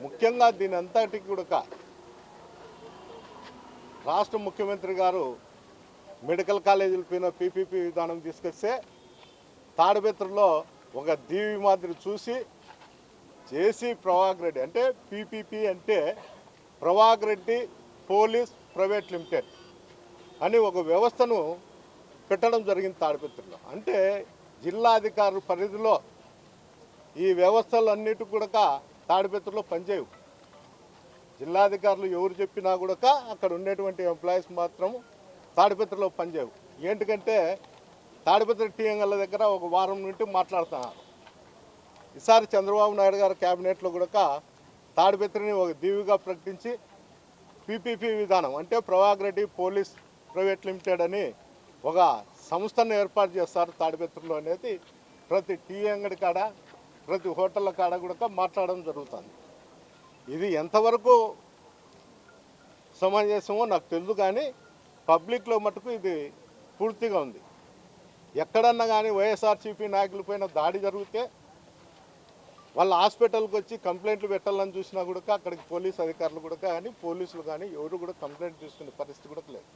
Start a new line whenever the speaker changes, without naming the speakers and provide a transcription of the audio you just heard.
ముఖ్యంగా దీని అంతటికి కూడా రాష్ట్ర ముఖ్యమంత్రి గారు మెడికల్ కాలేజీల పైన పీపీపీ విధానం తీసుకొస్తే తాడిపత్రిలో ఒక దీవి మాదిరి చూసి జేసీ ప్రవాగ్ రెడ్డి అంటే పీపీపీ అంటే ప్రవాగ్ రెడ్డి పోలీస్ ప్రైవేట్ లిమిటెడ్ అని ఒక వ్యవస్థను పెట్టడం జరిగింది తాడిపత్రిలో. అంటే జిల్లా అధికారుల పరిధిలో ఈ వ్యవస్థలన్నిటి కూడా తాడిపత్రిలో పనిచేయవు. జిల్లాధికారులు ఎవరు చెప్పినా కూడా అక్కడ ఉండేటువంటి ఎంప్లాయీస్ మాత్రం తాడిపత్రిలో పనిచేయవు. ఏంటికంటే తాడిపత్రి టీఎంఎల్ దగ్గర ఒక వారం నుండి మాట్లాడుతున్నారు. ఈసారి చంద్రబాబు నాయుడు గారు క్యాబినెట్లో కూడా తాడిపత్రిని ఒక దీవిగా ప్రకటించి పీపీపీ విధానం అంటే ప్రవాగ్ రెడ్డి పోలీస్ ప్రైవేట్ లిమిటెడ్ అని ఒక సంస్థను ఏర్పాటు చేస్తారు తాడిపత్రిలో అనేది ప్రతి టీ అంగడి కాడ ప్రతి హోటళ్ళ కాడ కూడా మాట్లాడడం జరుగుతుంది. ఇది ఎంతవరకు సమంజసమో నాకు తెలుసు, కానీ పబ్లిక్లో మటుకు ఇది పూర్తిగా ఉంది. ఎక్కడన్నా కానీ వైఎస్ఆర్సీపీ నాయకులపైన దాడి జరిగితే వాళ్ళ హాస్పిటల్కి వచ్చి కంప్లైంట్లు పెట్టాలని చూసినా కూడా అక్కడికి పోలీస్ అధికారులు కూడా కానీ పోలీసులు కానీ ఎవరు కూడా కంప్లైంట్ తీసుకునే పరిస్థితి కూడా లేదు.